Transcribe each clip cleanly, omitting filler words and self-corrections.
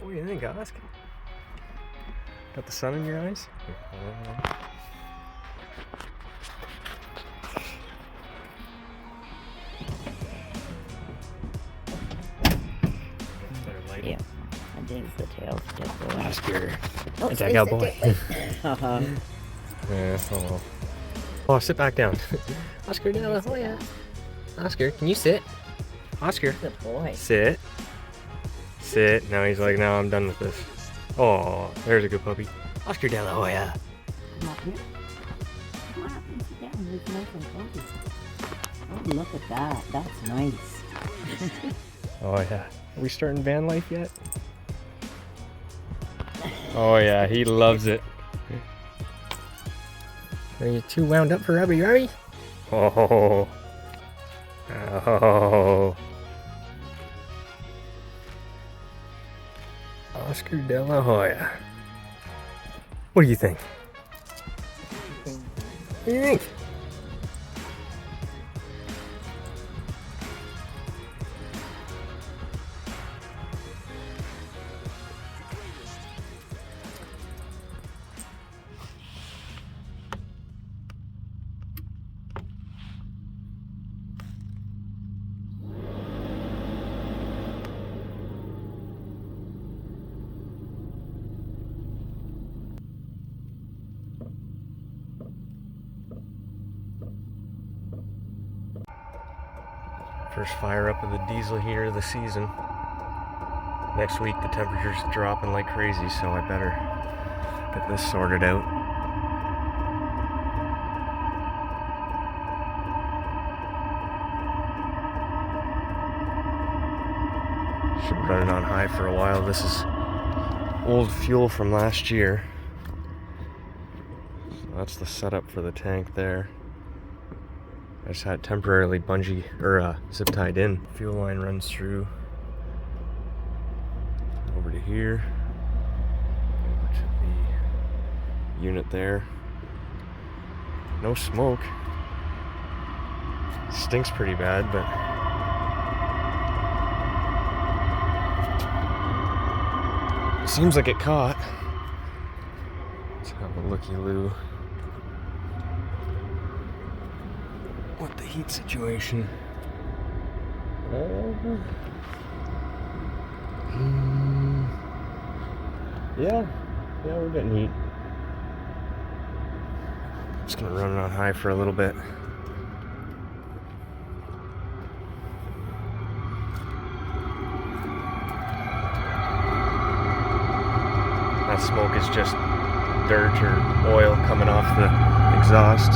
What do you think, Oscar? Got the sun in your eyes? Yeah, I think the tail's still Oscar. Oh, Attack out boy. Yeah, oh, sit back down. Oscar, no, oh yeah. Oscar, can you sit? Oscar. Good boy. Sit. Sit. Now he's like, no, I'm done with this. Oh, there's a good puppy. Oscar de la Hoya. Come up here. Come on, sit down. It's nice and cozy. Oh, look at that. That's nice. Oh yeah. Are we starting van life yet? Oh yeah, he loves it. Are you too wound up for Rubby Rubby? Oh. Oh. Oscar de la Hoya. What do you think? What do you think? First fire up of the diesel heater of the season. Next week the temperature's dropping like crazy, so I better get this sorted out. Should be running on high for a while. This is old fuel from last year. So that's the setup for the tank there. I just had temporarily bungee or zip tied in. Fuel line runs through over to here, over to the unit there. No smoke. Stinks pretty bad, but seems like it caught. Let's have a looky-loo. What the heat situation? Yeah, we're getting heat. Just gonna run it on high for a little bit. That smoke is just dirt or oil coming off the exhaust.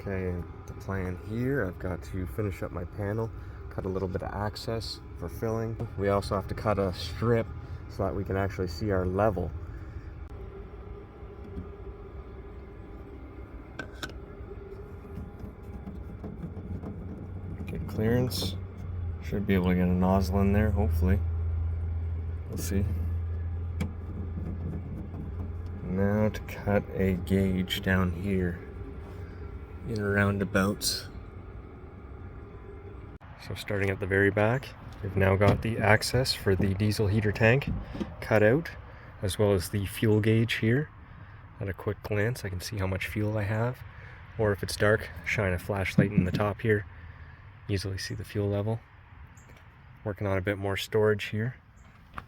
Okay, the plan here, I've got to finish up my panel, cut a little bit of access for filling. We also have to cut a strip so that we can actually see our level. Get clearance. Should be able to get a nozzle in there, hopefully. We'll see. Now to cut a gauge down here. In roundabouts. So starting at the very back, we've now got the access for the diesel heater tank cut out, as well as the fuel gauge here. At a quick glance, I can see how much fuel I have, or if it's dark, shine a flashlight in the top here, easily see the fuel level. Working on a bit more storage here.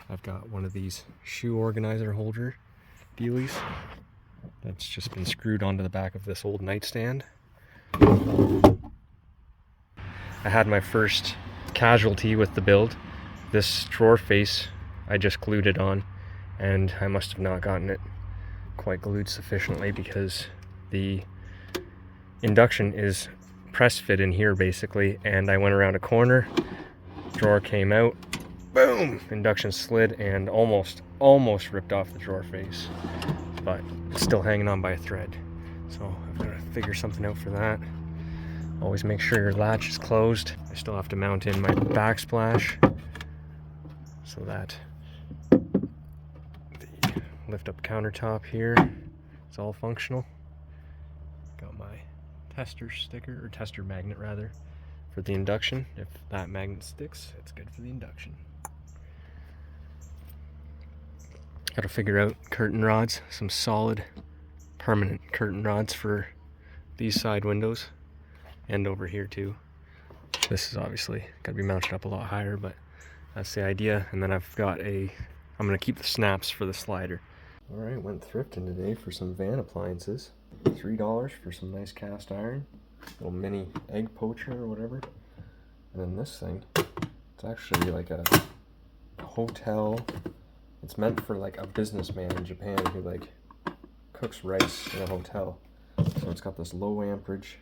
I've got one of these shoe organizer holder dealies that's just been screwed onto the back of this old nightstand. I had my first casualty with the build. This drawer face, I just glued it on, and I must have not gotten it quite glued sufficiently because the induction is press fit in here basically, and I went around a corner, drawer came out, boom, induction slid and almost ripped off the drawer face, but it's still hanging on by a thread. So I've got to figure something out for that. Always make sure your latch is closed. I still have to mount in my backsplash so that the lift up countertop here is all functional. Got my tester sticker, or tester magnet rather, for the induction. If that magnet sticks, it's good for the induction. Got to figure out curtain rods, some solid permanent curtain rods for these side windows and over here too. This is obviously got to be mounted up a lot higher, but that's the idea. And then I've got I'm going to keep the snaps for the slider. Alright, went thrifting today for some van appliances. $3 for some nice cast iron, little mini egg poacher or whatever. And then this thing, it's actually like a hotel. It's meant for like a businessman in Japan who like cooks rice in a hotel. So it's got this low amperage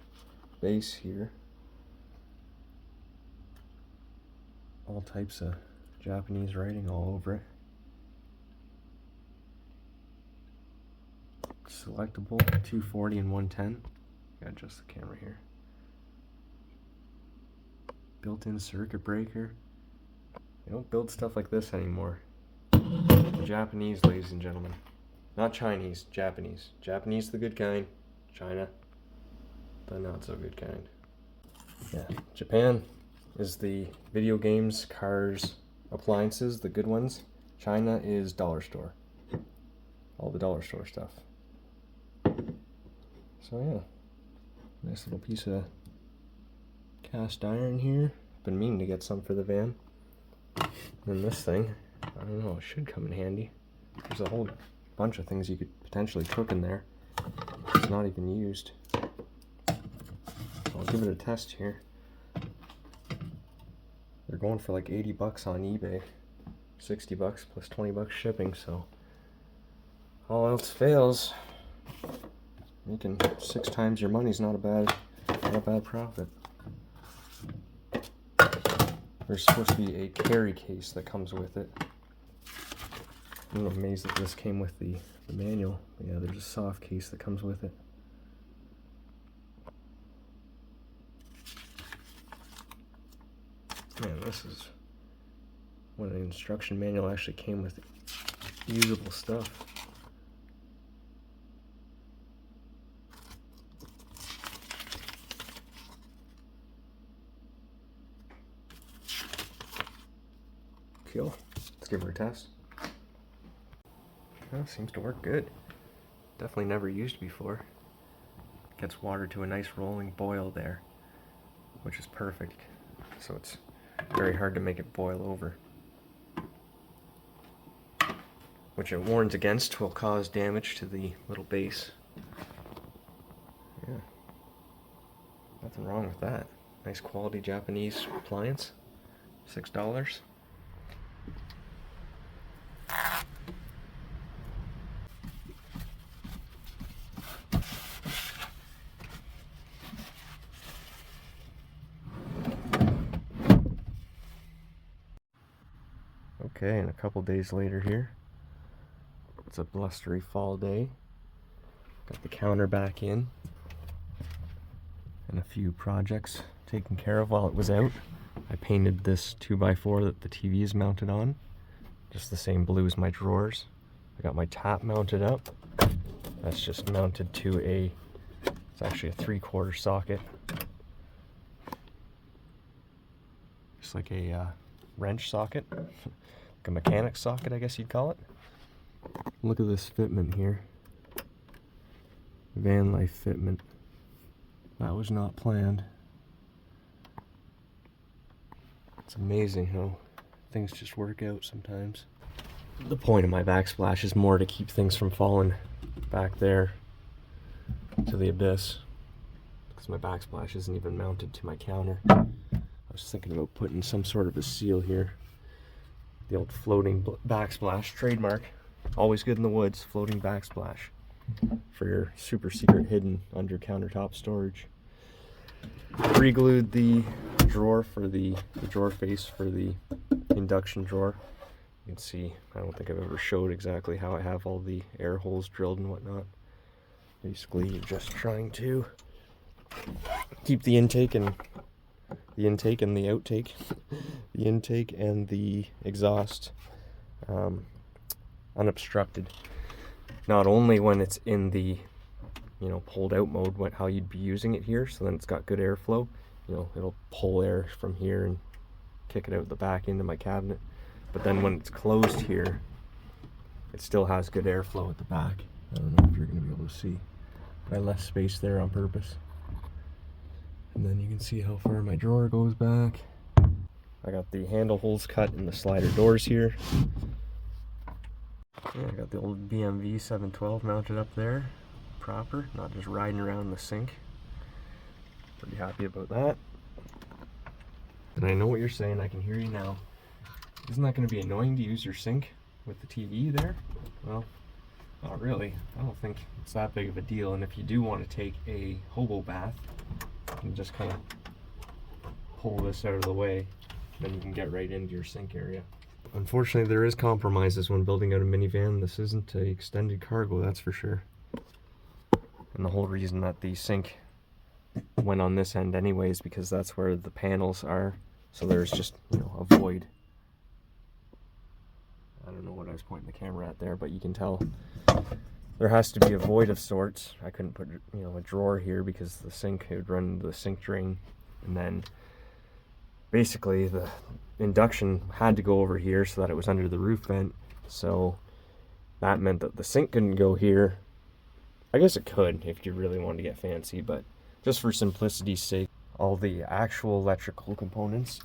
base here. All types of Japanese writing all over it. Selectable 240 and 110. Gotta adjust the camera here. Built-in circuit breaker. They don't build stuff like this anymore. The Japanese, ladies and gentlemen. Not Chinese, Japanese. Japanese the good kind. China, the not so good kind. Yeah, Japan is the video games, cars, appliances, the good ones. China is dollar store. All the dollar store stuff. So yeah, nice little piece of cast iron here. Been meaning to get some for the van. And this thing, I don't know, it should come in handy. There's a whole bunch of things you could potentially cook in there. It's not even used. I'll give it a test here. They're going for like 80 bucks on eBay. 60 bucks plus 20 bucks shipping, so all else fails. Making 6 times your money is not a bad profit. There's supposed to be a carry case that comes with it. I'm amazed that this came with the manual. But yeah, there's a soft case that comes with it. Man, this is when the instruction manual actually came with usable stuff. Cool. Let's give her a test. Oh, seems to work good. Definitely never used before. Gets water to a nice rolling boil there, which is perfect. So it's very hard to make it boil over. Which it warns against will cause damage to the little base. Yeah. Nothing wrong with that. Nice quality Japanese appliance. $6. Okay, and a couple days later here, it's a blustery fall day. Got the counter back in, and a few projects taken care of while it was out. I painted this 2x4 that the TV is mounted on, just the same blue as my drawers. I got my tap mounted up. That's just mounted to it's actually a 3/4 socket. Just like a wrench socket. Like a mechanic socket, I guess you'd call it. Look at this fitment here. Vanlife fitment. That was not planned. It's amazing how things just work out sometimes. The point of my backsplash is more to keep things from falling back there to the abyss, because my backsplash isn't even mounted to my counter. I was thinking about putting some sort of a seal here. The old floating backsplash trademark. Always good in the woods, floating backsplash. For your super secret hidden under countertop storage. Re-glued the drawer for the drawer face for the induction drawer. You can see, I don't think I've ever showed exactly how I have all the air holes drilled and whatnot. Basically, you're just trying to keep the intake and the outtake, the intake and the exhaust unobstructed. Not only when it's in the, you know, pulled out mode, how you'd be using it here, so then it's got good airflow. You know, it'll pull air from here and kick it out the back into my cabinet. But then when it's closed here, it still has good airflow at the back. I don't know if you're going to be able to see, but I left space there on purpose. And then you can see how far my drawer goes back. I got the handle holes cut in the slider doors here. Yeah, I got the old BMW 712 mounted up there, proper, not just riding around the sink. Pretty happy about that. And I know what you're saying, I can hear you now. Isn't that going to be annoying to use your sink with the TV there? Well, not really. I don't think it's that big of a deal. And if you do want to take a hobo bath, you can just kind of pull this out of the way, then you can get right into your sink area. Unfortunately, there is compromises when building out a minivan. This isn't an extended cargo, that's for sure. And the whole reason that the sink went on this end anyways, because that's where the panels are. So there's just, you know, a void. I don't know what I was pointing the camera at there, but you can tell there has to be a void of sorts. I couldn't put, you know, a drawer here because the sink, it would run into the sink drain. And then basically the induction had to go over here so that it was under the roof vent. So that meant that the sink couldn't go here. I guess it could if you really wanted to get fancy, but just for simplicity's sake, all the actual electrical components,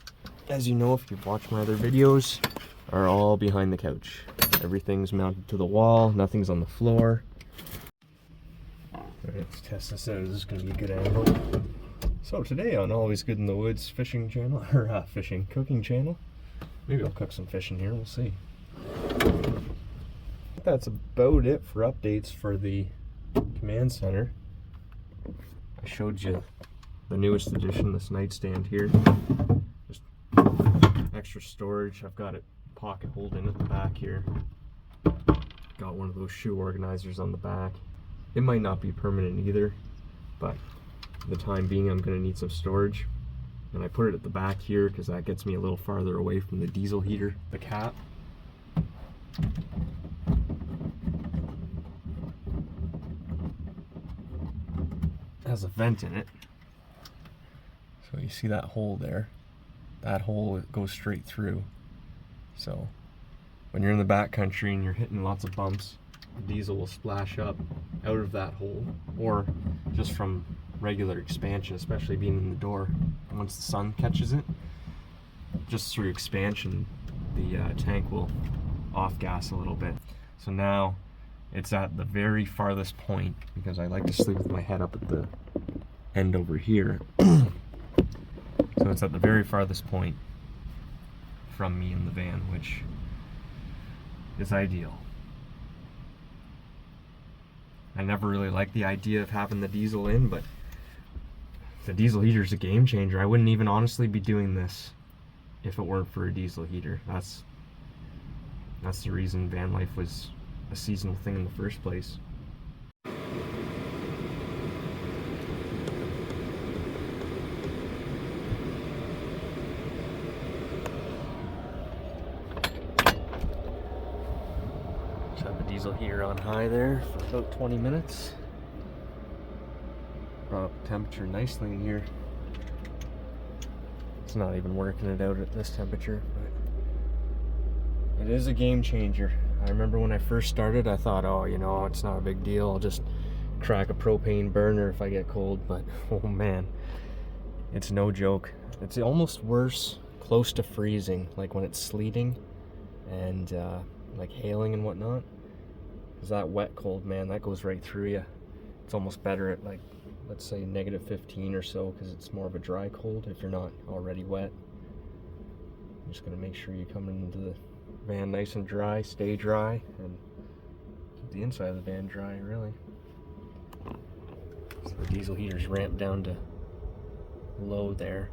as you know if you've watched my other videos, are all behind the couch. Everything's mounted to the wall, nothing's on the floor. Alright, let's test this out. This is going to be a good angle. So today on Always Good in the Woods fishing channel, or cooking channel, maybe I'll cook some fish in here, we'll see. That's about it for updates for the command center. I showed you the newest edition, this nightstand here. Just extra storage. I've got it pocket holding at the back here. Got one of those shoe organizers on the back. It might not be permanent either, but for the time being I'm going to need some storage. And I put it at the back here because that gets me a little farther away from the diesel heater. The cap. Has a vent in it. So you see that hole there? That hole goes straight through. So when you're in the backcountry and you're hitting lots of bumps, the diesel will splash up out of that hole, or just from regular expansion, especially being in the door. Once the sun catches it, just through expansion, the tank will off-gas a little bit. So now it's at the very farthest point, because I like to sleep with my head up at the end over here. So it's at the very farthest point from me in the van, which is ideal. I never really liked the idea of having the diesel in, but the diesel heater is a game changer. I wouldn't even honestly be doing this if it weren't for a diesel heater. That's the reason Vanlife was a seasonal thing in the first place. Just have the diesel heater on high there for about 20 minutes. Brought up the temperature nicely in here. It's not even working it out at this temperature, but it is a game changer. I remember when I first started, I thought, oh, you know, it's not a big deal. I'll just crack a propane burner if I get cold. But, oh man, it's no joke. It's almost worse close to freezing, like when it's sleeting and like hailing and whatnot. Because that wet cold, man, that goes right through you. It's almost better at, like, let's say -15 or so, because it's more of a dry cold if you're not already wet. I'm just going to make sure you come into the van nice and dry, stay dry, and keep the inside of the van dry, really. So the diesel heater's ramped down to low there.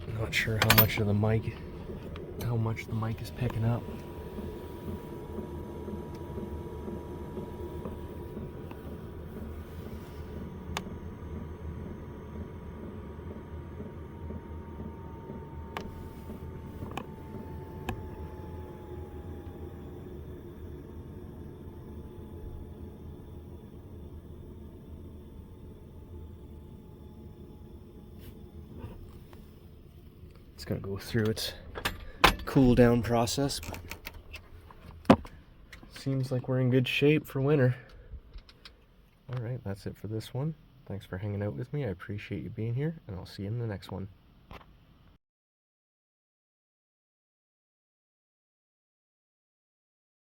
I'm not sure how much the mic is picking up. It's gonna go through its cool down process. Seems like we're in good shape for winter. All right, that's it for this one. Thanks for hanging out with me. I appreciate you being here, and I'll see you in the next one.